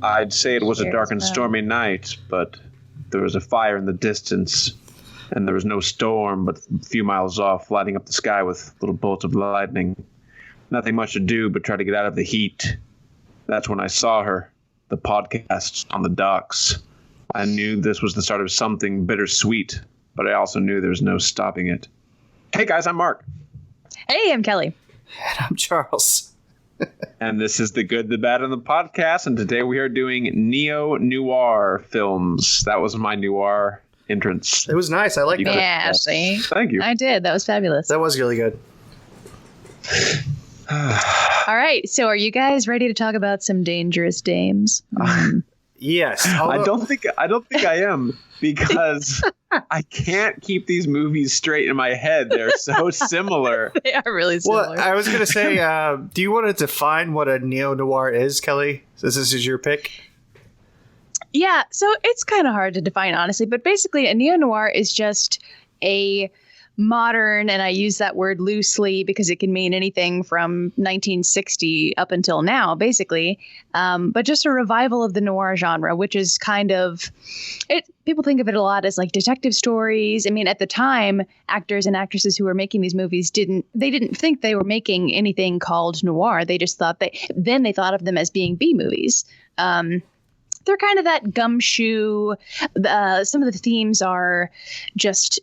I'd say it was a dark and stormy night, but there was a fire in the distance, and there was no storm, but a few miles off, lighting up the sky with little bolts of lightning. Nothing much to do but try to get out of the heat. That's when I saw her, the podcast on the docks. I knew this was the start of something bittersweet, but I also knew there was no stopping it. Hey guys, I'm Mark. Hey, I'm Kelly. And I'm Charles. And this is The Good, the Bad, and the Podcast, and today we are doing Neo Noir films. That was my noir entrance. It was nice. I like that. Yeah, see? Thank you. I did. That was fabulous. That was really good. All right. So are you guys ready to talk about some dangerous dames? Yes. I don't think I am, because I can't keep these movies straight in my head. They're so similar. They are really similar. Well, I was going to say, do you want to define what a neo-noir is, Kelly? Since this is your pick. Yeah. So it's kind of hard to define, honestly. But basically, a neo-noir is just a modern, and I use that word loosely because it can mean anything from 1960 up until now, basically. But just a revival of the noir genre, which is kind of it. People think of it a lot as like detective stories. I mean, at the time, actors and actresses who were making these movies didn't think they were making anything called noir. They just thought they thought of them as being B movies. They're kind of that gumshoe. Some of the themes are just,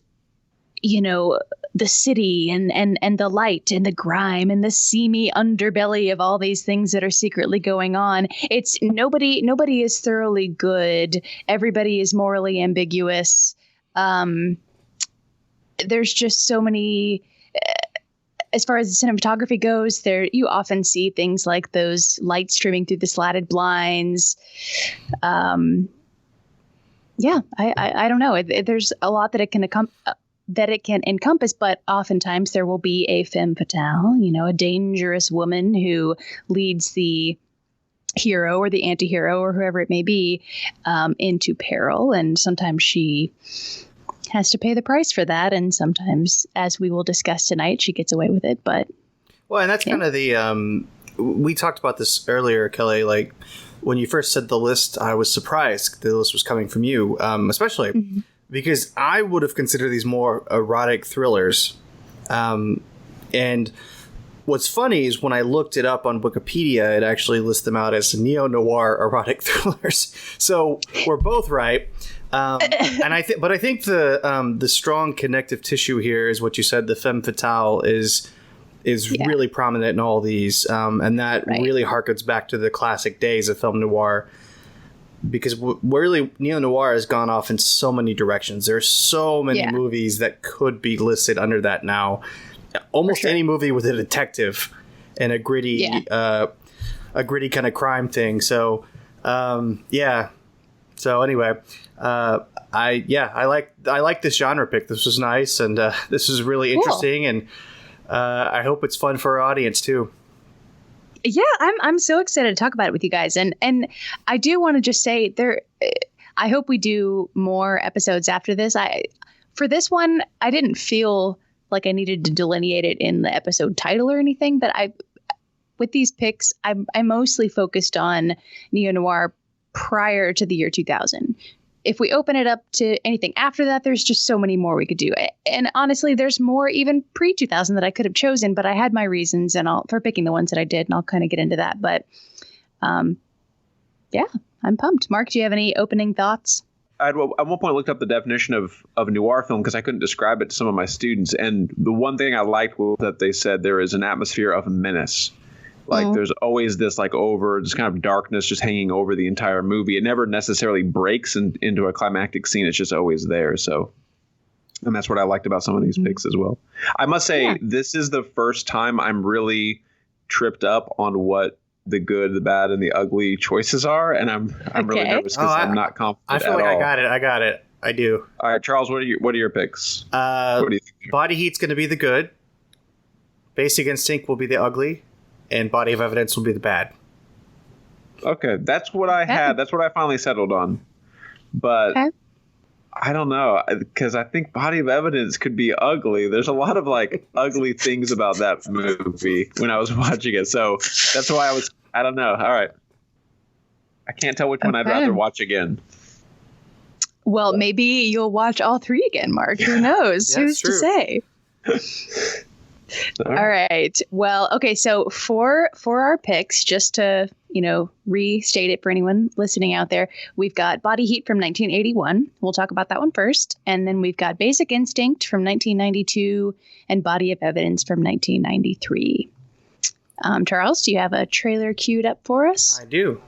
you know, the city and the light and the grime and the seamy underbelly of all these things that are secretly going on. It's nobody is thoroughly good. Everybody is morally ambiguous. There's just so many. As far as the cinematography goes, there you often see things like those lights streaming through the slatted blinds. Yeah, I don't know. There's a lot that it can encompass, but oftentimes there will be a femme fatale, you know, a dangerous woman who leads the hero or the anti-hero or whoever it may be into peril. And sometimes she has to pay the price for that. And sometimes, as we will discuss tonight, she gets away with it. But well, and that's kind of the we talked about this earlier, Kelly, like when you first said the list, I was surprised the list was coming from you, especially because I would have considered these more erotic thrillers. And what's funny is when I looked it up on Wikipedia, it actually lists them out as neo-noir erotic thrillers. So we're both right. And I think the strong connective tissue here is what you said. The femme fatale is really prominent in all these, and that really harkens back to the classic days of film noir. Because really, neo-noir has gone off in so many directions. There's so many movies that could be listed under that now. Almost any movie with a detective and a gritty kind of crime thing. So, So anyway, I like this genre pick. This was nice, and this is really interesting, and I hope it's fun for our audience too. Yeah, I'm so excited to talk about it with you guys, and I do want to just say I hope we do more episodes after this. For this one, I didn't feel like I needed to delineate it in the episode title or anything, but with these picks, I mostly focused on neo-noir prior to the year 2000. If we open it up to anything after that, there's just so many more we could do. And honestly, there's more even pre-2000 that I could have chosen, but I had my reasons for picking the ones that I did, and I'll kind of get into that. But yeah, I'm pumped. Mark, do you have any opening thoughts? I at one point looked up the definition of noir film because I couldn't describe it to some of my students. And the one thing I liked was that they said there is an atmosphere of menace. Like there's always this like just kind of darkness just hanging over the entire movie. It never necessarily breaks into a climactic scene. It's just always there. So, and that's what I liked about some of these picks as well. I must say, this is the first time I'm really tripped up on what the good, the bad, and the ugly choices are. And I'm really nervous because I'm not confident I feel like I got it. I do. All right, Charles, what are your picks? What do you think? Body Heat's going to be the good. Basic Instinct will be the ugly. And Body of Evidence will be the bad. Okay, that's what I had. That's what I finally settled on. But I don't know, because I think Body of Evidence could be ugly. There's a lot of like ugly things about that movie when I was watching it. So that's why I don't know. All right. I can't tell which one I'd rather watch again. Well, maybe you'll watch all three again, Mark. Who knows? Who's to say? All right. Well, okay. So for our picks, just to, restate it for anyone listening out there, we've got Body Heat from 1981. We'll talk about that one first. And then we've got Basic Instinct from 1992 and Body of Evidence from 1993. Charles, do you have a trailer queued up for us? I do.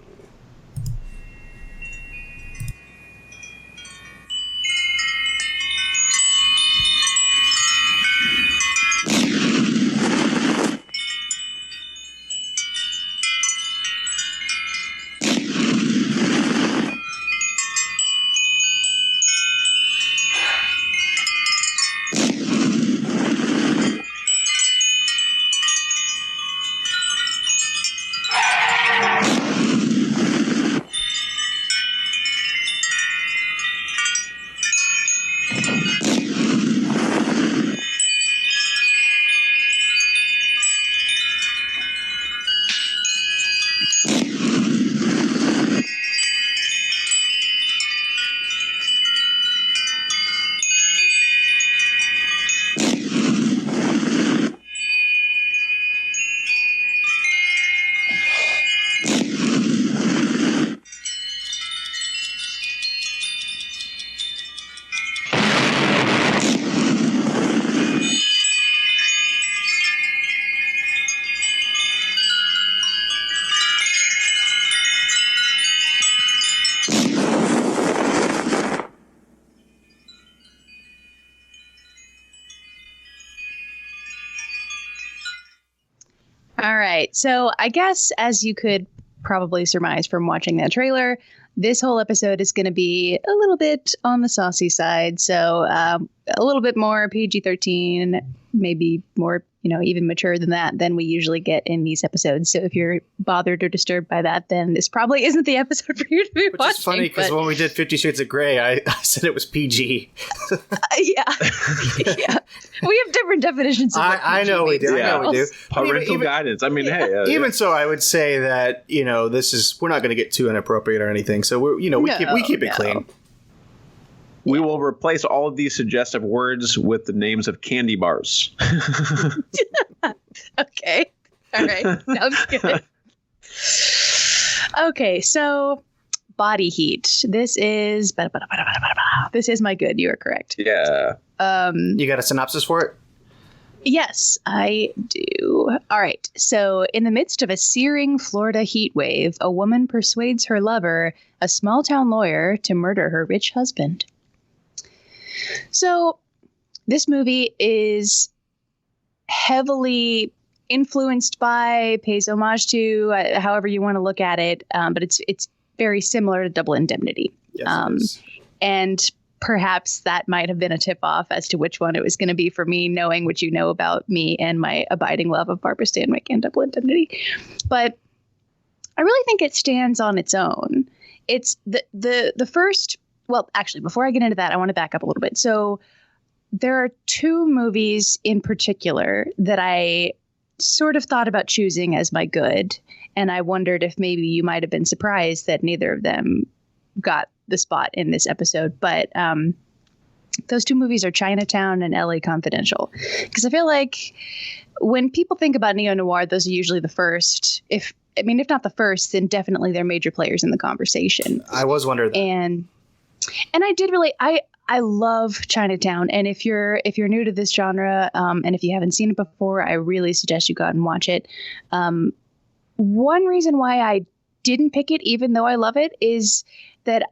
All right. So I guess, as you could probably surmise from watching that trailer, this whole episode is going to be a little bit on the saucy side. So a little bit more PG-13, maybe more, even mature than we usually get in these episodes. So if you're bothered or disturbed by that, then this probably isn't the episode for you to be watching. Which is funny because when we did 50 Shades of Grey, I said it was PG. Yeah. We have different definitions of what I know we do. means. I know we do. Parental guidance. I mean, hey. Even so, I would say that, we're not going to get too inappropriate or anything. So we keep it clean. We will replace all of these suggestive words with the names of candy bars. Okay. All right. Sounds good. Okay. So Body Heat. This is my good. You are correct. Yeah. You got a synopsis for it? Yes, I do. All right. So in the midst of a searing Florida heat wave, a woman persuades her lover, a small town lawyer, to murder her rich husband. So this movie is heavily influenced by, pays homage to, however you want to look at it, but it's very similar to Double Indemnity. Yes, it is. And perhaps that might have been a tip-off as to which one it was going to be for me, knowing what you know about me and my abiding love of Barbara Stanwyck and Double Indemnity. But I really think it stands on its own. It's the first... Well, actually, before I get into that, I want to back up a little bit. So there are two movies in particular that I sort of thought about choosing as my good. And I wondered if maybe you might have been surprised that neither of them got the spot in this episode. But those two movies are Chinatown and LA Confidential. Because I feel like when people think about Neo Noir, those are usually the first. If not the first, then definitely they're major players in the conversation. I was wondering that. And I did really, I love Chinatown. And if you're new to this genre, and if you haven't seen it before, I really suggest you go out and watch it. One reason why I didn't pick it, even though I love it, is that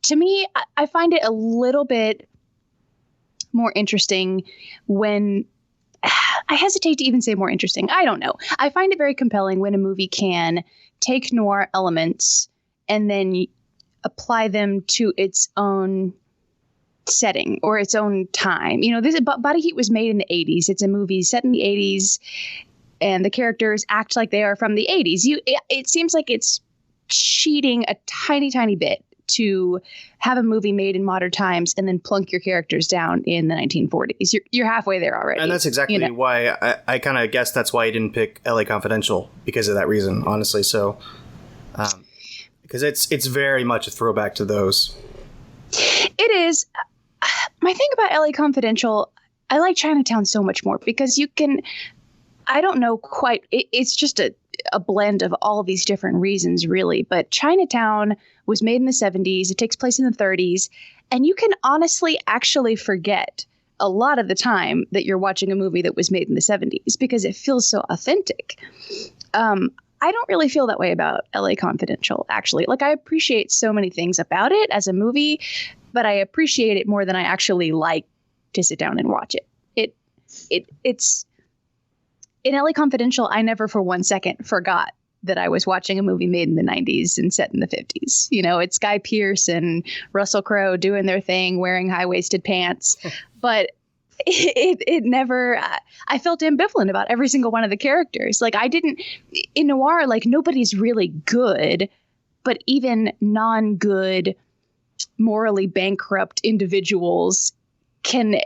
to me, I find it a little bit more interesting when I hesitate to even say more interesting. I don't know. I find it very compelling when a movie can take noir elements and then apply them to its own setting or its own time. This Body Heat was made in the 80s. It's a movie set in the 80s, and the characters act like they are from the 80s. It seems like it's cheating a tiny, tiny bit to have a movie made in modern times and then plunk your characters down in the 1940s. You're halfway there already. And that's exactly why I kind of guess that's why I didn't pick LA Confidential, because of that reason, honestly. So Because it's very much a throwback to those. It is. My thing about LA Confidential, I like Chinatown so much more because you can, I don't know quite, it's just a blend of all of these different reasons, really. But Chinatown was made in the 70s. It takes place in the 30s. And you can honestly actually forget a lot of the time that you're watching a movie that was made in the 70s because it feels so authentic. I don't really feel that way about LA Confidential, actually. Like, I appreciate so many things about it as a movie, but I appreciate it more than I actually like to sit down and watch it. It's in LA Confidential, I never for 1 second forgot that I was watching a movie made in the 90s and set in the 50s. You know, it's Guy Pearce and Russell Crowe doing their thing, wearing high-waisted pants. But it never, I felt ambivalent about every single one of the characters. Like, I didn't, in noir, like, nobody's really good, but even non-good, morally bankrupt individuals can,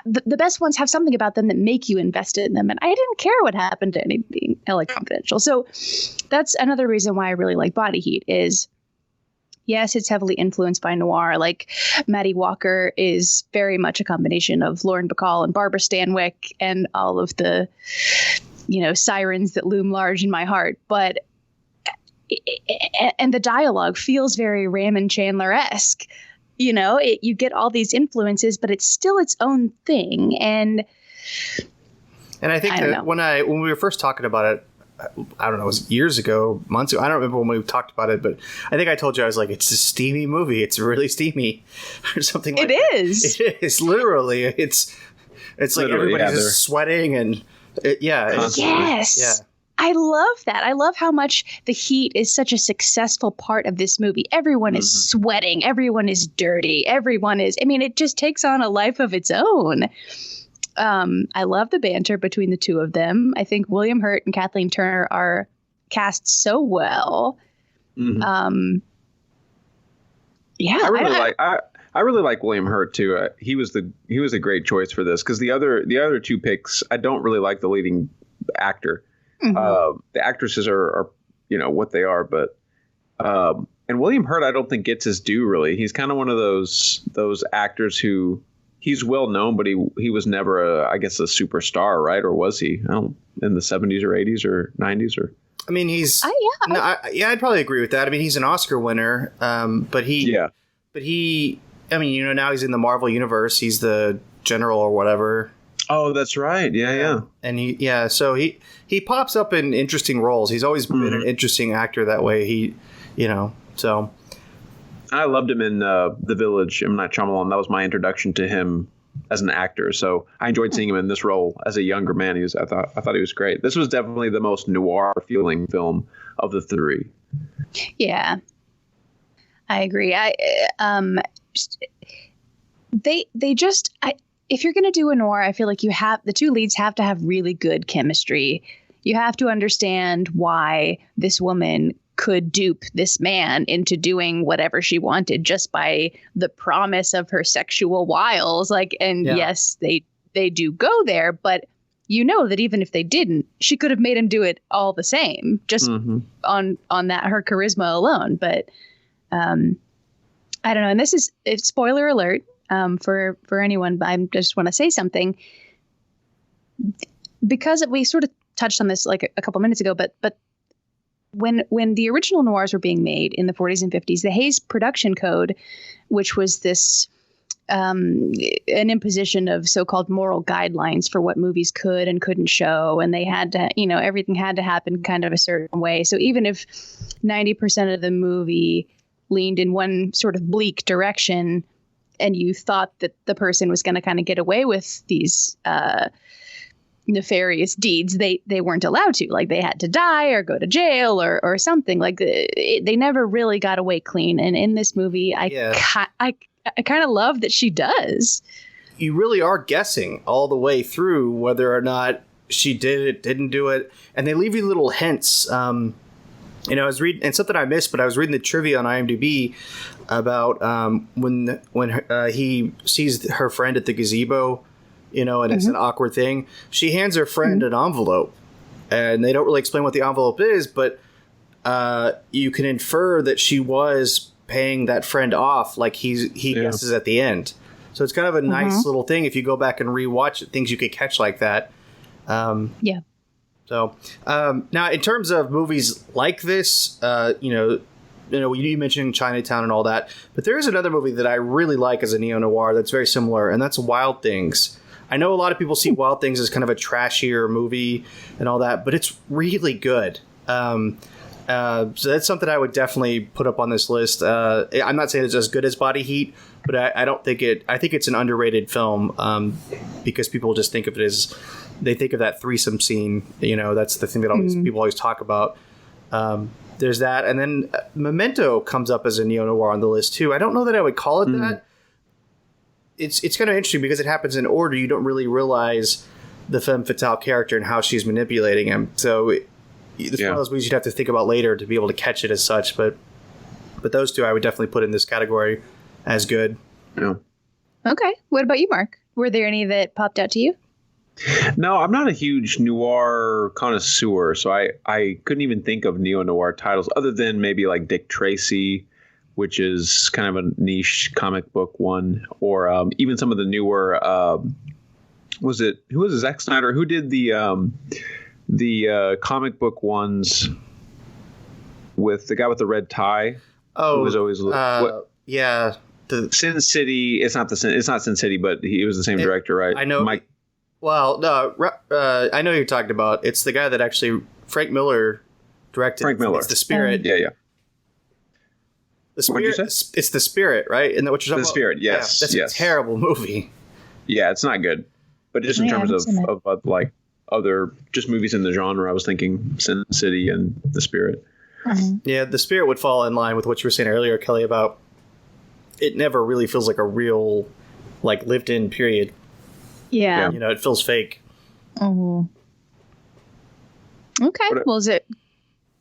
the best ones have something about them that make you invested in them. And I didn't care what happened to anybody in LA Confidential. So that's another reason why I really like Body Heat is, yes, it's heavily influenced by noir. Like, Maddie Walker is very much a combination of Lauren Bacall and Barbara Stanwyck and all of the, you know, sirens that loom large in my heart. But, and the dialogue feels very Raymond Chandler-esque. You know, you get all these influences, but it's still its own thing. And I think that when we were first talking about it, I don't know, it was years ago, months ago. I don't remember when we talked about it, but I think I told you, I was like, it's a steamy movie. It's really steamy or something like that. It is. It is, literally. It's like everybody's just sweating and Yes. Yeah. I love that. I love how much the heat is such a successful part of this movie. Everyone is sweating. Everyone is dirty. Everyone is, I mean, it just takes on a life of its own. I love the banter between the two of them. I think William Hurt and Kathleen Turner are cast so well. I really like William Hurt too. He was a great choice for this because the other two picks, I don't really like the leading actor. The actresses are you know what they are, but and William Hurt I don't think gets his due really. He's kind of one of those actors who he's well known, but he was never I guess a superstar, right? Or was he? I don't, in the 70s or 80s or 90s or. I mean, he's I'd probably agree with that. I mean, he's an Oscar winner, but he I mean, you know, now he's in the Marvel universe. He's the general or whatever. Oh, that's right. Yeah. And so he pops up in interesting roles. He's always been an interesting actor that way. So. I loved him in The Village, M. Night Shyamalan. That was my introduction to him as an actor. So I enjoyed seeing him in this role as a younger man. I thought he was great. This was definitely the most noir feeling film of the three. Yeah, I agree. If you're going to do a noir, I feel like the two leads have to have really good chemistry. You have to understand why this woman could dupe this man into doing whatever she wanted just by the promise of her sexual wiles. Yes, they do go there, but you know that even if they didn't, she could have made him do it all the same, just on that, her charisma alone. But I don't know. And this is spoiler alert. For anyone, but I just want to say something because we sort of touched on this like a couple minutes ago, but when the original noirs were being made in the 40s and 50s, the Hays Production Code, which was this an imposition of so-called moral guidelines for what movies could and couldn't show, and they had to, you know, everything had to happen kind of a certain way. So even if 90% of the movie leaned in one sort of bleak direction, and you thought that the person was going to kind of get away with these nefarious deeds, they weren't allowed to. Like, they had to die or go to jail or something. Like, they never really got away clean. And in this movie, I kind of love that she does. You really are guessing all the way through whether or not she did it, didn't do it. And they leave you little hints. You know, I was reading, and something I missed, but I was reading the trivia on IMDb about when he sees her friend at the gazebo, you know, and it's an awkward thing. She hands her friend an envelope, and they don't really explain what the envelope is, but you can infer that she was paying that friend off, like he guesses at the end. So it's kind of a nice little thing. If you go back and rewatch it, things you could catch like that. Yeah. So now, in terms of movies like this, you mentioned Chinatown and all that, but there is another movie that I really like as a neo noir that's very similar, and that's Wild Things. I know a lot of people see Wild Things as kind of a trashier movie and all that, but it's really good. So that's something I would definitely put up on this list. I'm not saying it's as good as Body Heat, but I don't think I think it's an underrated film because people just think of it as, they think of that threesome scene. That's the thing that people always talk about. There's that. And then Memento comes up as a neo-noir on the list too. I don't know that I would call it that. It's kind of interesting because it happens in order. You don't really realize the femme fatale character and how she's manipulating him. So it's one of those movies you'd have to think about later to be able to catch it as such. But those two I would definitely put in this category as good. Yeah. Okay. What about you, Mark? Were there any that popped out to you? No, I'm not a huge noir connoisseur, so I couldn't even think of neo-noir titles other than maybe like Dick Tracy, which is kind of a niche comic book one, or even some of the newer. Who was it Zack Snyder? Who did the comic book ones with the guy with the red tie? Oh, who was always yeah. The Sin City. It's not Sin City, but he was the same director, right? I know. Mike. Well, no, I know who you're talking about. It's the guy that actually Frank Miller directed. Frank Miller. It's The Spirit. Yeah. The Spirit. It's The Spirit, right? Isn't that what you're talking about? The Spirit. Yes. Yeah, that's a terrible movie. Yeah, it's not good. But just in terms of like other just movies in the genre, I was thinking Sin City and The Spirit. Yeah, The Spirit would fall in line with what you were saying earlier, Kelly, about it never really feels like a real, like, lived-in period. Yeah. It feels fake. Okay. Well, is there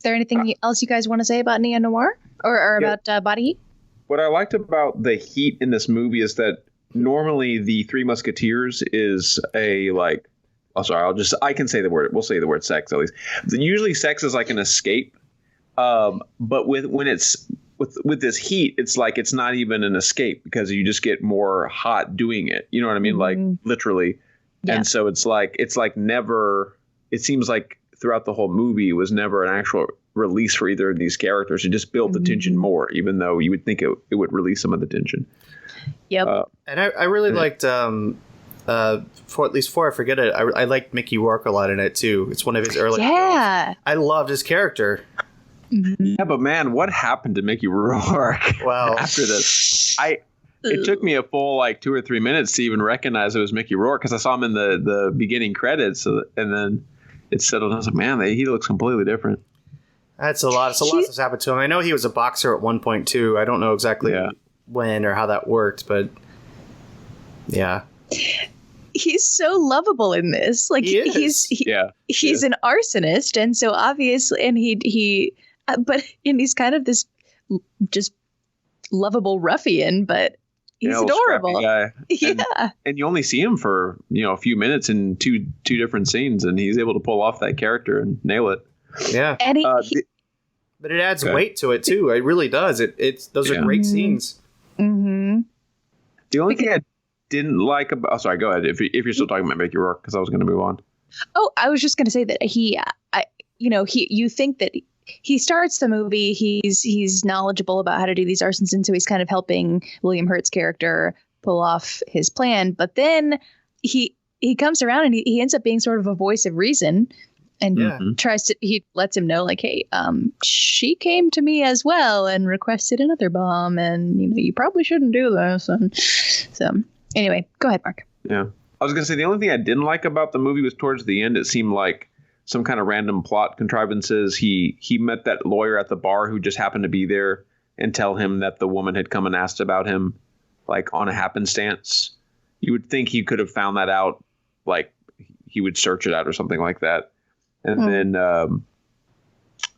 anything else you guys want to say about Neo Noir or about Body Heat? What I liked about the heat in this movie is that normally the Three Musketeers is a like. Oh, sorry. I can say the word. We'll say the word sex at least. Usually, sex is like an escape. But with this heat, it's like it's not even an escape because you just get more hot doing it. You know what I mean? Like literally. Yeah. And so it's like never. It seems like throughout the whole movie it was never an actual release for either of these characters. It just built the tension more, even though you would think it would release some of the tension. Yep. And I really liked. Before I forget it, I liked Mickey Rourke a lot in it too. It's one of his early films. I loved his character. Yeah, but man, what happened to Mickey Rourke? Well, after this, it took me a full 2 or 3 minutes to even recognize it was Mickey Rourke because I saw him in the beginning credits, and then it settled. I was like, man, he looks completely different. That's a lot. So lots has happened to him. I know he was a boxer at one point too. I don't know exactly when or how that worked, but yeah. He's so lovable in this. Like he's an arsonist, and so obviously, and and he's kind of this just lovable ruffian, but he's adorable. Guy. Yeah, and you only see him for a few minutes in two different scenes, and he's able to pull off that character and nail it. Yeah, and but it adds weight to it too. It really does. Those are great scenes. Mm-hmm. The only thing I didn't like about... Oh, sorry, go ahead. If you're still talking about Mickey Rourke, because I was going to move on. Oh, I was just going to say that you think that he starts the movie, he's knowledgeable about how to do these arsons, and so he's kind of helping William Hurt's character pull off his plan. But then he comes around and he ends up being sort of a voice of reason, and he lets him know, like, hey, she came to me as well and requested another bomb, and you probably shouldn't do this. And so anyway, go ahead, Mark. Yeah, I was gonna say the only thing I didn't like about the movie was towards the end. It seemed like some kind of random plot contrivances. He met that lawyer at the bar who just happened to be there and tell him that the woman had come and asked about him, like on a happenstance. You would think he could have found that out, like he would search it out or something like that. And then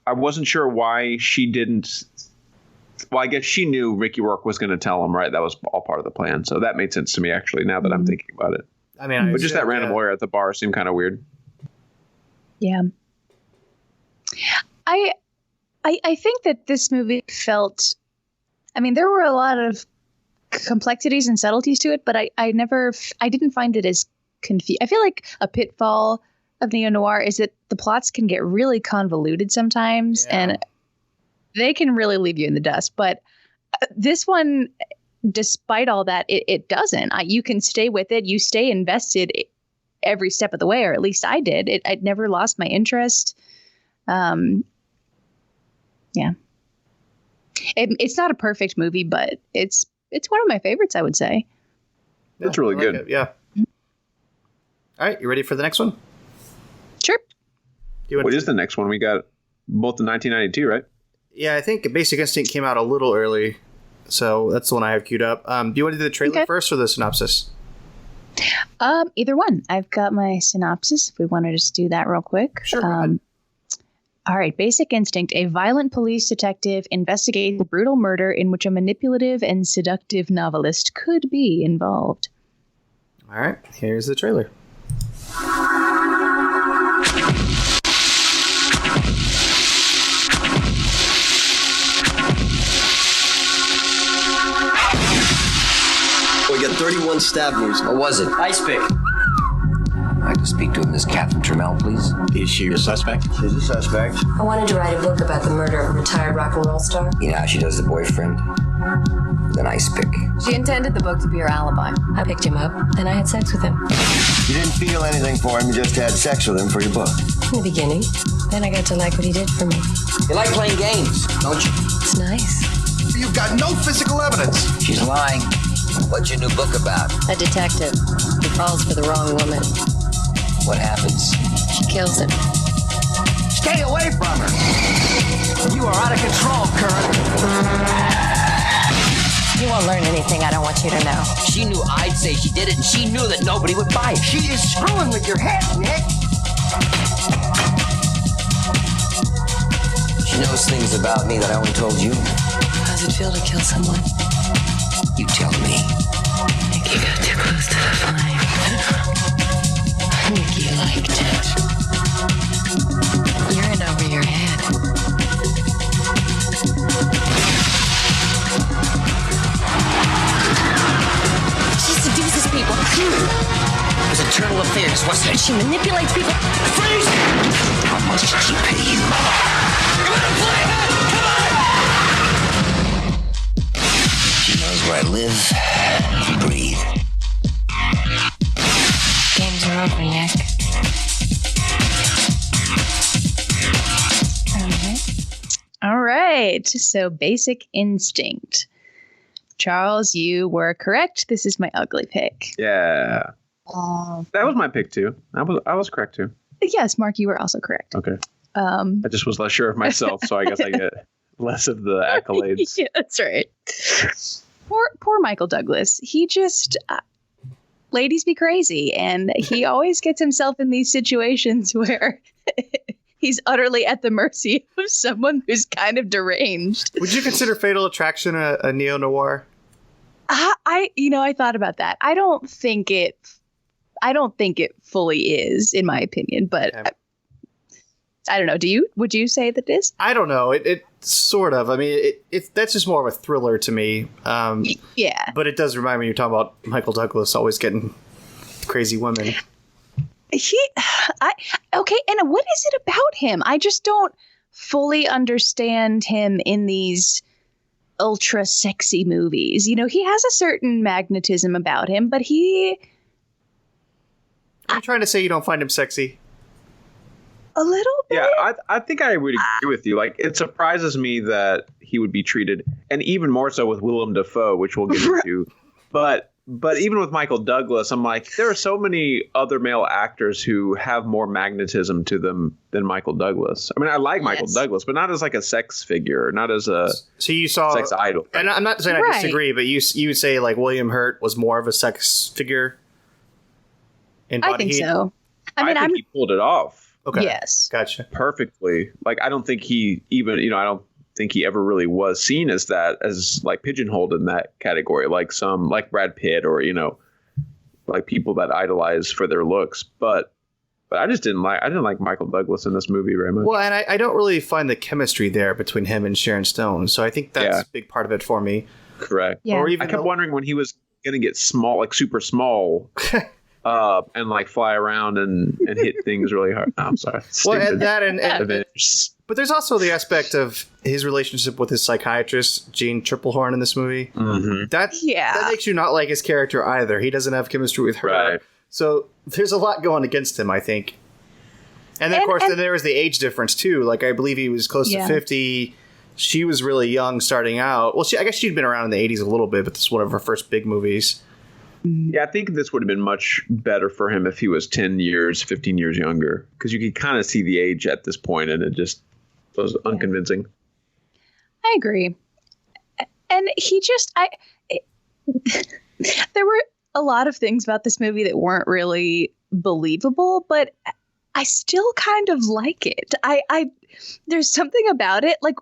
I wasn't sure why she didn't. Well, I guess she knew Mickey Rourke was going to tell him, right? That was all part of the plan. So that made sense to me, actually, now that I'm thinking about it. I mean, but just that random lawyer at the bar seemed kind of weird. Yeah. I think that this movie felt, I mean, there were a lot of complexities and subtleties to it, but I didn't find it as confused. I feel like a pitfall of Neo Noir is that the plots can get really convoluted sometimes, and they can really leave you in the dust. But this one, despite all that, it doesn't. You can stay with it. You stay invested every step of the way, or at least I did. I'd never lost my interest. Yeah. It's not a perfect movie, but it's one of my favorites, I would say. It's really good. It, yeah. All right, you ready for the next one? Sure. What is the next one? We got both in 1992, right? Yeah, I think Basic Instinct came out a little early, so that's the one I have queued up. Do you want to do the trailer first or the synopsis? Either one. I've got my synopsis, if we want to just do that real quick. Sure. All right. Basic Instinct. A violent police detective investigates a brutal murder in which a manipulative and seductive novelist could be involved. All right. Here's the trailer. We got 31 stab wounds. What was it? Ice pick. I'd like to speak to Miss Catherine Trammell, please. Is she a suspect? She's a suspect. I wanted to write a book about the murder of a retired rock and roll star. You know how she does the boyfriend? With an ice pick. She intended the book to be her alibi. I picked him up, and I had sex with him. You didn't feel anything for him, you just had sex with him for your book. In the beginning. Then I got to like what he did for me. You like playing games, don't you? It's nice. You've got no physical evidence. She's lying. What's your new book about? A detective. He falls for the wrong woman. What happens? She kills him. Stay away from her. You are out of control, Kurt. You won't learn anything I don't want you to know. She knew I'd say she did it, and she knew that nobody would buy it. She is screwing with your head, Nick. She knows things about me that I only told you. How does it feel to kill someone? You tell me. I think you got too close to the flame. I think you liked it. You're in over your head. She seduces people. It was eternal affairs, wasn't it? She manipulates people. Freeze! How much did she pay you? You wanna play it? Come on! She knows where I live and breathe. Games are over, Nick. All right. So Basic Instinct. Charles, you were correct. This is my ugly pick. Yeah. That was my pick too. I was correct too. Yes, Mark, you were also correct. Okay. I just was less sure of myself, so I guess I get less of the accolades. Yeah, that's right. Poor Michael Douglas. He just ladies be crazy, and he always gets himself in these situations where he's utterly at the mercy of someone who's kind of deranged. Would you consider Fatal Attraction a neo noir? I thought about that. I don't think it fully is, in my opinion, but okay. I don't know. Would you say that it is? I don't know. It sort of. I mean, that's just more of a thriller to me. Yeah. But it does remind me, you're talking about Michael Douglas always getting crazy women. Okay. And what is it about him? I just don't fully understand him in these ultra sexy movies. You know, he has a certain magnetism about him, but Are you trying to say you don't find him sexy? A little bit. Yeah, I think I would agree with you. Like, it surprises me that he would be treated, and even more so with Willem Dafoe, which we'll get into. But even with Michael Douglas, I'm like, there are so many other male actors who have more magnetism to them than Michael Douglas. I mean, I like Michael Douglas, but not as like a sex figure, not as a sex idol. And I'm not saying I disagree, but you would say like William Hurt was more of a sex figure. I think so. I think he pulled it off. Okay. Yes. Gotcha. Perfectly. Like, I don't think he even, I don't think he ever really was seen as that, as like pigeonholed in that category, like like Brad Pitt or, like people that idolize for their looks. But But I didn't like Michael Douglas in this movie very much. Well, and I don't really find the chemistry there between him and Sharon Stone. So I think that's a big part of it for me. Correct. Yeah. Or even I kept wondering when he was going to get small, like super small, and like fly around and hit things really hard. No, I'm sorry. Well, and that and Avengers. but there's also the aspect of his relationship with his psychiatrist, Jean Triplehorn, in this movie. Mm-hmm. That makes you not like his character either. He doesn't have chemistry with her. Right. So there's a lot going against him, I think. And then, of course, then there was the age difference, too. Like, I believe he was close to 50. She was really young starting out. Well, I guess she'd been around in the 80s a little bit, but this is one of her first big movies. Yeah, I think this would have been much better for him if he was 10 years, 15 years younger. Because you could kind of see the age at this point, and it just was unconvincing. I agree. And he just... there were a lot of things about this movie that weren't really believable, but I still kind of like it. There's something about it, like,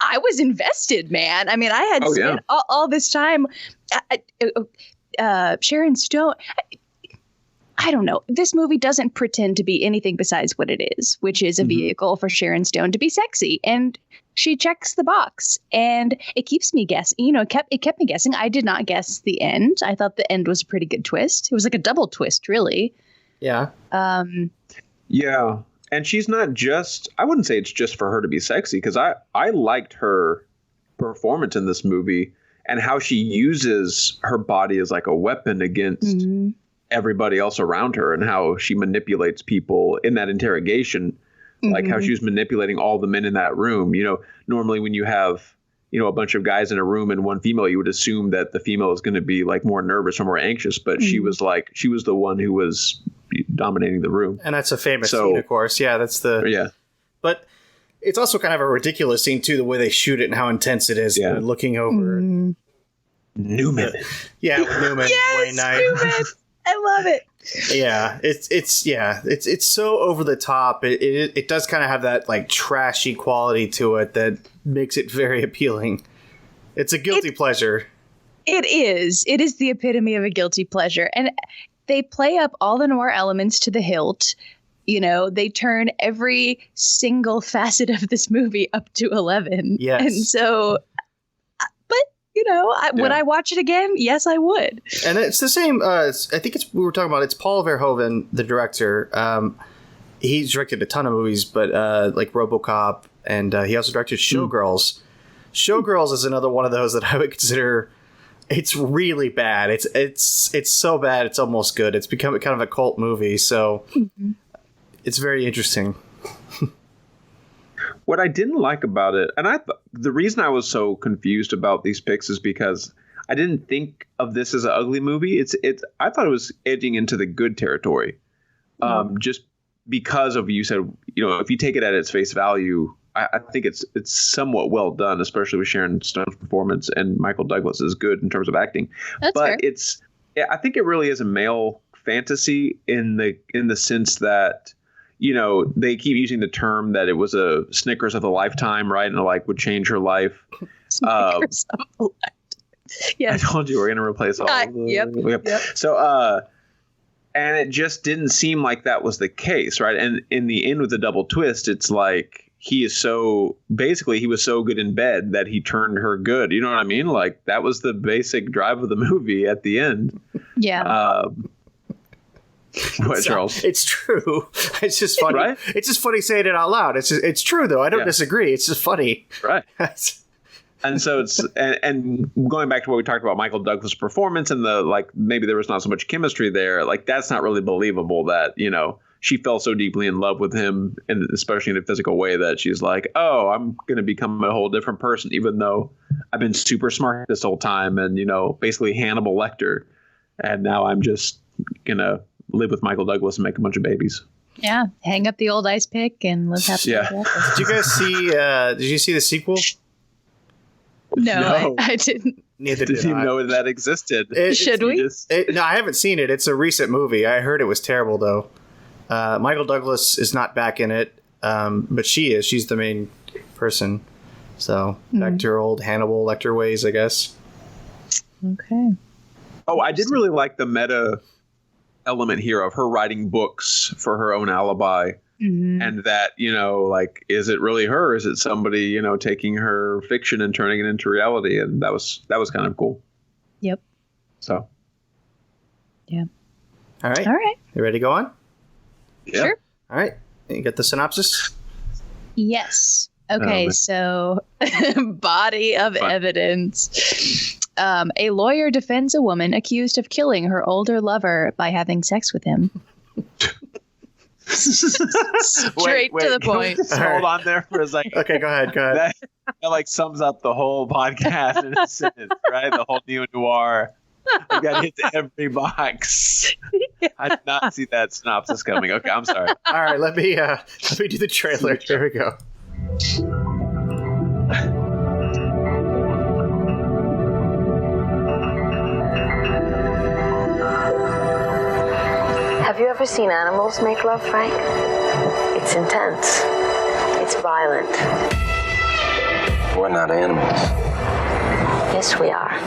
I was invested, man. I mean, I had spent all this time. Sharon Stone, I don't know. This movie doesn't pretend to be anything besides what it is, which is a vehicle for Sharon Stone to be sexy. And she checks the box, and it keeps me guessing. You know, it kept me guessing. I did not guess the end. I thought the end was a pretty good twist. It was like a double twist, really. Yeah. Yeah. And she's not just, I wouldn't say it's just for her to be sexy, because I liked her performance in this movie and how she uses her body as like a weapon against everybody else around her, and how she manipulates people in that interrogation, like how she was manipulating all the men in that room. You know, normally when you have, you know, a bunch of guys in a room and one female, you would assume that the female is going to be like more nervous or more anxious, but she was the one who was dominating the room. And that's a famous scene, of course. Yeah, that's the... But it's also kind of a ridiculous scene, too, the way they shoot it and how intense it is. Yeah. Looking over... Newman. With Newman. Yes, Newman. I love it. Yeah, it's so over the top. It does kind of have that like trashy quality to it that makes it very appealing. It's a guilty pleasure. It is. It is the epitome of a guilty pleasure. And they play up all the noir elements to the hilt. You know, they turn every single facet of this movie up to 11. Yes. And so, but, you know, would I watch it again? Yes, I would. And it's the same, I think we were talking about, it's Paul Verhoeven, the director. He's directed a ton of movies, but like RoboCop, and he also directed Showgirls. Showgirls is another one of those that I would consider... It's really bad. It's so bad it's almost good. It's become kind of a cult movie, so it's very interesting. What I didn't like about it, and the reason I was so confused about these picks is because I didn't think of this as an ugly movie. I thought it was edging into the good territory, just because of, you said, you know, if you take it at its face value. I think it's somewhat well done, especially with Sharon Stone's performance, and Michael Douglas is good in terms of acting. That's fair. I think it really is a male fantasy in the sense that, you know, they keep using the term that it was a Snickers of a lifetime, right? And like would change her life. Snickers of a lifetime. Yes. I told you we're going to replace all of the... Yep. So, and it just didn't seem like that was the case, right? And in the end with the double twist, it's like, he was so good in bed that he turned her good. You know what I mean? Like that was the basic drive of the movie at the end. Yeah. What, Charles? It's true. It's just funny. Right? It's just funny saying it out loud. It's true though. I don't disagree. It's just funny. Right. And so it's and going back to what we talked about, Michael Douglas' performance and the like, maybe there was not so much chemistry there. Like that's not really believable that, you know, she fell so deeply in love with him, and especially in a physical way, that she's like, oh, I'm going to become a whole different person, even though I've been super smart this whole time and, you know, basically Hannibal Lecter. And now I'm just going to live with Michael Douglas and make a bunch of babies. Yeah. Hang up the old ice pick and live happily ever after. Did you guys see, did you see the sequel? No. I didn't. Neither did I. Know that existed. Should we? No, I haven't seen it. It's a recent movie. I heard it was terrible, though. Michael Douglas is not back in it, but she is. She's the main person. So back to her old Hannibal Lecter ways, I guess. Okay. Oh, I did really like the meta element here of her writing books for her own alibi. Mm-hmm. And that, like, is it really her? Is it somebody, taking her fiction and turning it into reality? And that was kind of cool. Yep. So. Yeah. All right. You ready to go on? Yeah. Sure. All right. You get the synopsis? Yes. Okay, so body of evidence. A lawyer defends a woman accused of killing her older lover by having sex with him. Straight to the point. Hold on there for a second. Okay, go ahead. That like sums up the whole podcast in a sentence, right? The whole Neo Noir. We got hit every box. Yeah. I did not see that synopsis coming. Okay, I'm sorry. All right, let me do the trailer. Here we go. Have you ever seen animals make love, Frank? It's intense. It's violent. We're not animals. Yes, we are.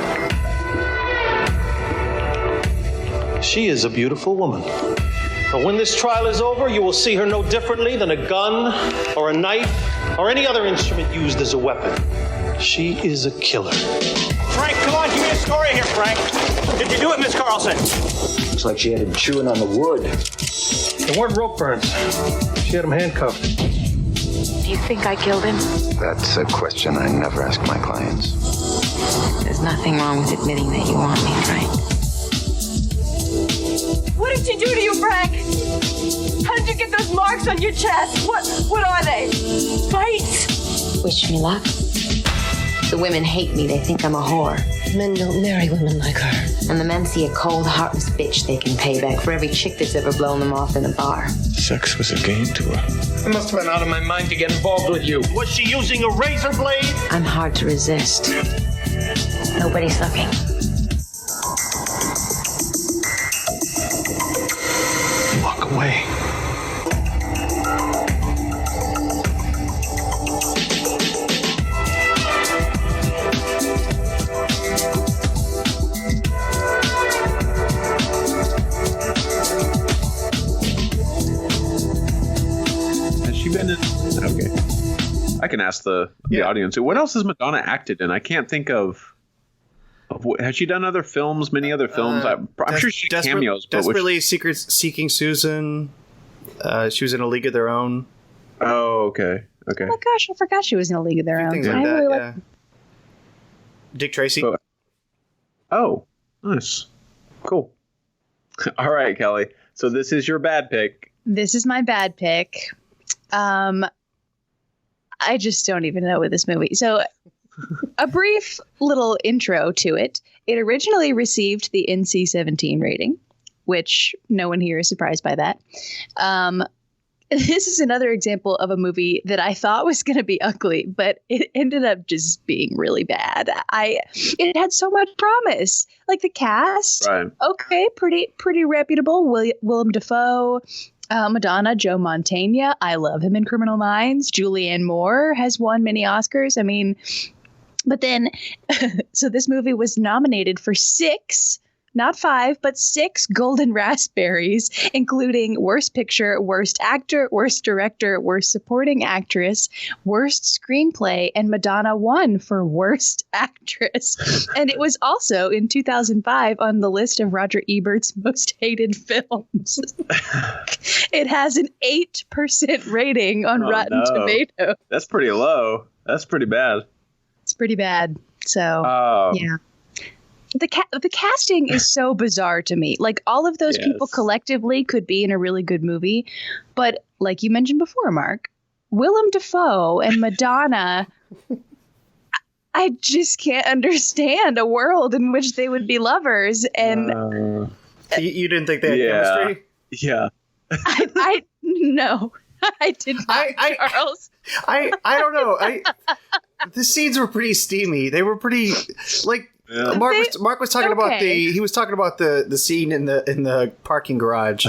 She is a beautiful woman. But when this trial is over, you will see her no differently than a gun or a knife or any other instrument used as a weapon. She is a killer. Frank, come on, give me a story here, Frank. Did you do it, Miss Carlson? Looks like she had him chewing on the wood. There weren't rope burns. She had him handcuffed. Do you think I killed him? That's a question I never ask my clients. There's nothing wrong with admitting that you want me, Frank. What did she do to you, Frank? How did you get those marks on your chest? What are they? Bites? Wish me luck. The women hate me. They think I'm a whore. Men don't marry women like her. And the men see a cold, heartless bitch they can pay back for every chick that's ever blown them off in a bar. Sex was a game to her. I must have been out of my mind to get involved with you. Was she using a razor blade? I'm hard to resist. Nobody's looking. Walk away. Okay. I can ask the audience. What else has Madonna acted in? I can't think of what, has she done other films, many other films? I'm sure she did cameos. Desperately Seeking Susan. She was in A League of Their Own. Oh, okay. Okay. Oh my gosh, I forgot she was in A League of Their Own. Things like that, yeah. Dick Tracy. Oh, nice. Cool. All right, Kelly. So this is your bad pick. This is my bad pick. I just don't even know with this movie. So a brief little intro to it. It originally received the NC-17 rating, which no one here is surprised by that. This is another example of a movie that I thought was going to be ugly, but it ended up just being really bad. It had so much promise. Like the cast, right. Okay, pretty reputable. Willem Dafoe, Madonna, Joe Mantegna. I love him in Criminal Minds. Julianne Moore has won many Oscars. I mean, but then, so this movie was nominated for 6, not 5, but 6 Golden Raspberries, including Worst Picture, Worst Actor, Worst Director, Worst Supporting Actress, Worst Screenplay, and Madonna won for Worst Actress. And it was also in 2005 on the list of Roger Ebert's most hated films. It has an 8% rating on Rotten Tomatoes. That's pretty low. That's pretty bad. It's pretty bad. So, yeah. The casting is so bizarre to me. Like, all of those people collectively could be in a really good movie. But like you mentioned before, Mark, Willem Dafoe and Madonna, I just can't understand a world in which they would be lovers. And you didn't think they had chemistry? Yeah. I no, I did not, Charles. I don't know. The scenes were pretty steamy. They were pretty like. Yeah. Mark was talking about the scene in the parking garage,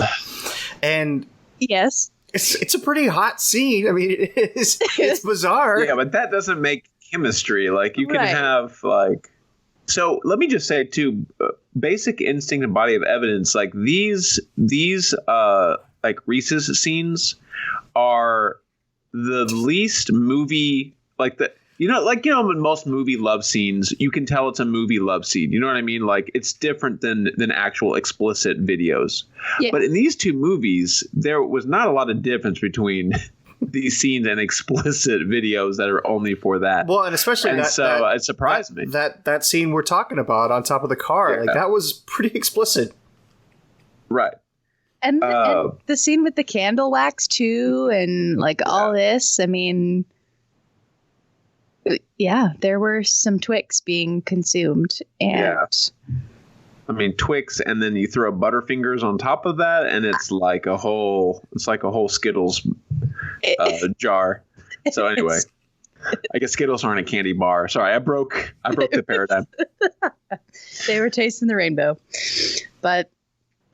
and yes, it's a pretty hot scene. I mean, it's bizarre. Yeah, but that doesn't make chemistry. Like you can have like So let me just say too, Basic Instinct and Body of Evidence, like these like Reese's scenes are the least movie, like in most movie love scenes, you can tell it's a movie love scene. You know what I mean? Like it's different than actual explicit videos. Yeah. But in these two movies, there was not a lot of difference between these scenes and explicit videos that are only for that. Well, and especially it surprised me. That scene we're talking about on top of the car, like that was pretty explicit. Right. And the scene with the candle wax too, and like all this. I mean, yeah, there were some Twix being consumed, and I mean Twix, and then you throw Butterfingers on top of that, and it's like a whole Skittles jar. So anyway, I guess Skittles aren't a candy bar. Sorry, I broke the paradigm. They were tasting the rainbow, but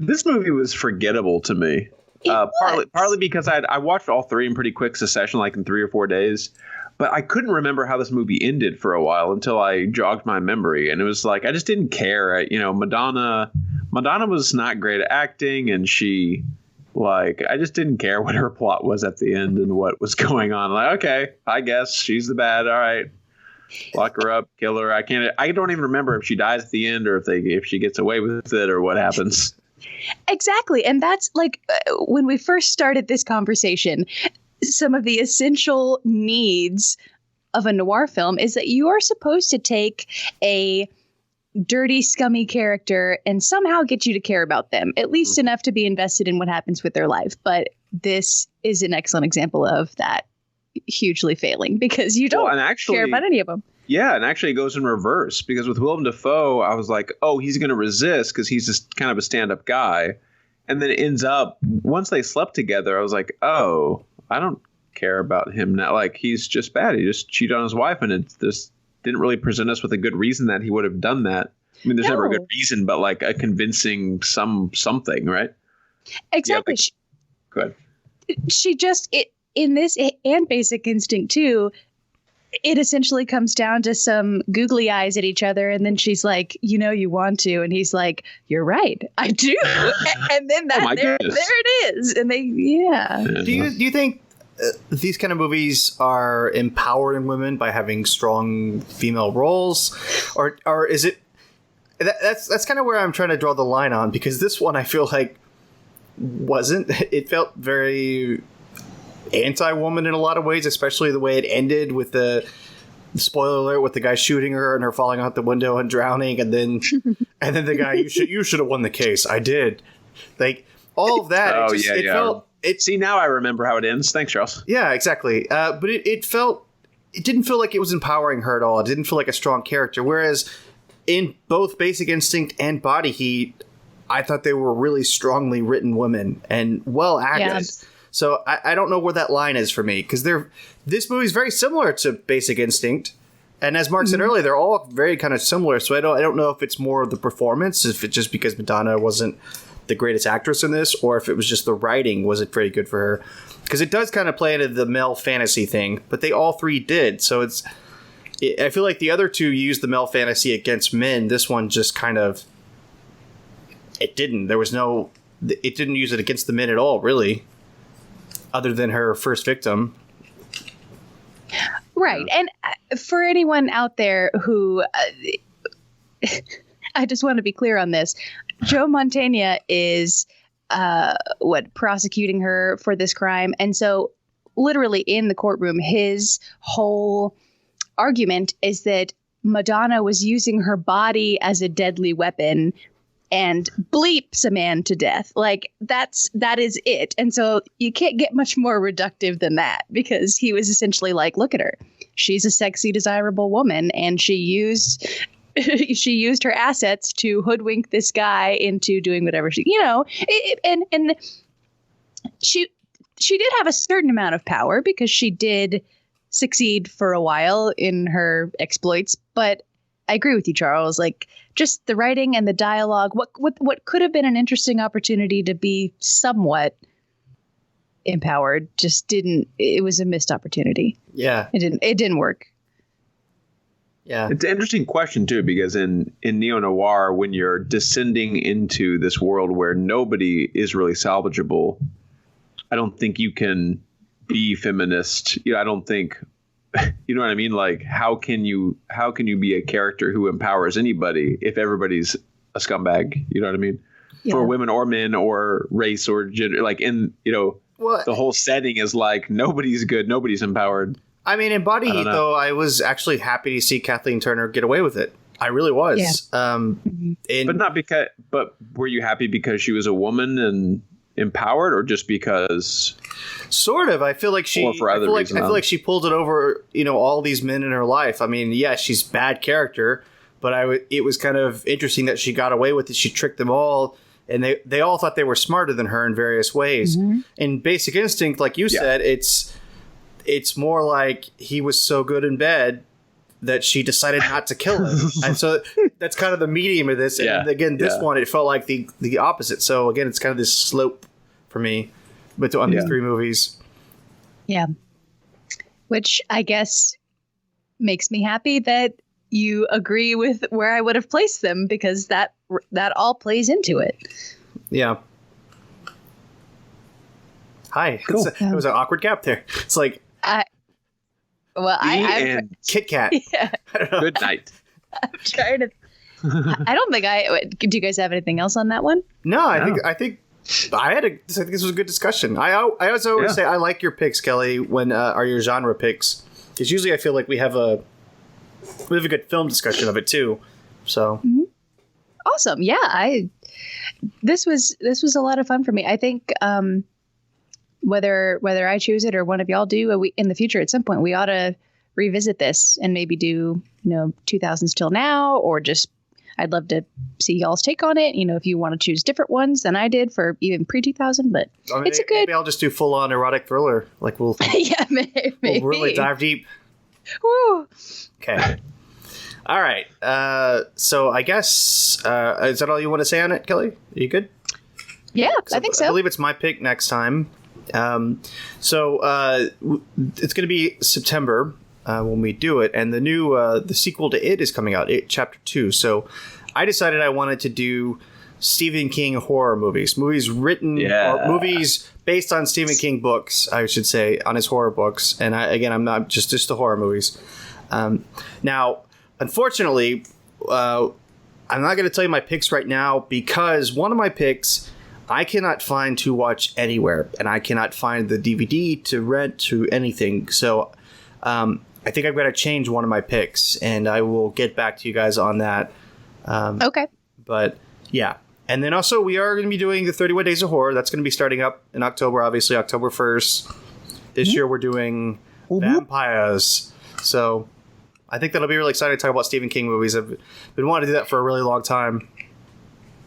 this movie was forgettable to me. Partly because I watched all three in pretty quick succession, like in 3 or 4 days. But I couldn't remember how this movie ended for a while until I jogged my memory. And it was like, I just didn't care. Madonna was not great at acting. And I just didn't care what her plot was at the end and what was going on. Like, okay, I guess she's the bad. All right. Lock her up, kill her. I don't even remember if she dies at the end or if she gets away with it or what happens. Exactly. And that's like when we first started this conversation, some of the essential needs of a noir film is that you are supposed to take a dirty, scummy character and somehow get you to care about them, at least enough to be invested in what happens with their life. But this is an excellent example of that hugely failing because you don't care about any of them. Yeah, and actually it goes in reverse because with Willem Dafoe, I was like, oh, he's going to resist because he's just kind of a stand-up guy. And then it ends up, once they slept together, I was like, oh, I don't care about him now. Like, he's just bad. He just cheated on his wife, and it just didn't really present us with a good reason that he would have done that. I mean, there's never a good reason, but like a convincing something, right? Exactly. Good. She just, in this and Basic Instinct too, it essentially comes down to some googly eyes at each other. And then she's like, you want to. And he's like, you're right. I do. And then there it is. And they, Do you think these kind of movies are empowering women by having strong female roles? Or is it, that's kind of where I'm trying to draw the line on, because this one I feel like wasn't. It felt very anti-woman in a lot of ways, especially the way it ended with the spoiler alert with the guy shooting her and her falling out the window and drowning, and then the guy, you should have won the case. I did. Like all of that. See, now I remember how it ends. Thanks, Charles. Yeah, exactly. But it didn't feel like it was empowering her at all. It didn't feel like a strong character. Whereas in both Basic Instinct and Body Heat, I thought they were really strongly written women and well acted. Yes. So I don't know where that line is for me, because this movie is very similar to Basic Instinct, and as Mark said earlier, they're all very kind of similar. So I don't know if it's more of the performance, if it's just because Madonna wasn't the greatest actress in this, or if it was just the writing wasn't very good for her, because it does kind of play into the male fantasy thing, but they all three did. So I feel like the other two used the male fantasy against men. This one just kind of it didn't. It didn't use it against the men at all, really. Other than her first victim. Right. And for anyone out there who, I just want to be clear on this. Joe Mantegna is prosecuting her for this crime. And so literally in the courtroom, his whole argument is that Madonna was using her body as a deadly weapon and bleeps a man to death. Like that is it. And so you can't get much more reductive than that, because he was essentially like, look at her. She's a sexy, desirable woman. And she used her assets to hoodwink this guy into doing whatever she, and she did have a certain amount of power because she did succeed for a while in her exploits. But I agree with you, Charles. Like, just the writing and the dialogue, what could have been an interesting opportunity to be somewhat empowered just didn't. It was a missed opportunity. Yeah, it didn't work. Yeah. It's an interesting question, too, because in Neo Noir, when you're descending into this world where nobody is really salvageable, I don't think you can be feminist. I don't think, you know what I mean? Like, how can you be a character who empowers anybody if everybody's a scumbag? You know what I mean? Yeah. For women or men or race or gender, like the whole setting is like nobody's good, nobody's empowered. I mean, in Body Heat, though, I was actually happy to see Kathleen Turner get away with it. I really was. Yeah. But were you happy because she was a woman and empowered, or just because? Sort of. I feel like she. I feel like she pulled it over. All these men in her life. I mean, yeah, she's bad character, but it was kind of interesting that she got away with it. She tricked them all, and they all thought they were smarter than her in various ways. Mm-hmm. In Basic Instinct, like you said, it's more like he was so good in bed that she decided not to kill him. And so that's kind of the medium of this. And again, this one, it felt like the opposite. So again, it's kind of this slope for me on these three movies. Yeah. Which I guess makes me happy that you agree with where I would have placed them, because that all plays into it. Yeah. Hi. Cool. It was an awkward gap there. It's like, I'm Kit Kat. Yeah. I don't know. Good night. I'm trying to. I don't think do you guys have anything else on that one? No, I think I think this was a good discussion. I also always say I like your picks, Kelly, when are your genre picks, because usually I feel like we have a good film discussion of it too. So awesome. Yeah, this was a lot of fun for me. I think whether I choose it or one of y'all do, in the future at some point we ought to revisit this and maybe do 2000s till now, or just I'd love to see y'all's take on it. If you want to choose different ones than I did for even pre-2000, but it's a good. Maybe I'll just do full-on erotic thriller. Like we'll maybe. We'll really dive deep. Woo. Okay. All right. So I guess is that all you want to say on it, Kelly? Are you good? Yeah, I think so. I believe it's my pick next time. So it's going to be September when we do it, and the sequel to It is coming out, It Chapter 2. So I decided I wanted to do Stephen King horror movies written or movies based on Stephen King books, I should say, on his horror books. And I'm not just the horror movies. Now, unfortunately, I'm not going to tell you my picks right now, because one of my picks I cannot find to watch anywhere, and I cannot find the DVD to rent to anything. So I think I've got to change one of my picks, and I will get back to you guys on that. Okay. But yeah. And then also we are going to be doing the 31 Days of Horror. That's going to be starting up in October, obviously, October 1st. This year we're doing vampires. So I think that'll be really exciting to talk about Stephen King movies. I've been wanting to do that for a really long time.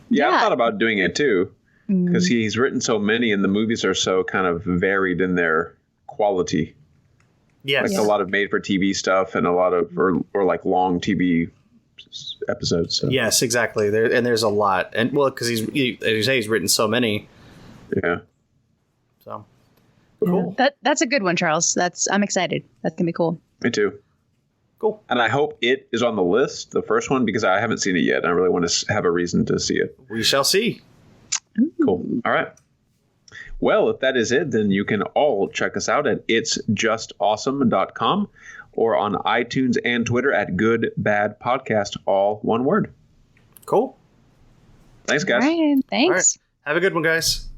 Yeah, I thought about doing it too, because he's written so many and the movies are so kind of varied in their quality. Yes. Like a lot of made-for-TV stuff and a lot of, or like long TV episodes. So. Yes, exactly. There's a lot. And well, because as you say, he's written so many. Yeah. So cool. That's a good one, Charles. I'm excited. That's going to be cool. Me too. Cool. And I hope It is on the list, the first one, because I haven't seen it yet. I really want to have a reason to see it. We shall see. Cool. All right. Well, if that is it, then you can all check us out at itsjustawesome.com or on iTunes and Twitter at Good Bad Podcast, all one word. Cool. Thanks, guys. All right, thanks. All right. Have a good one, guys.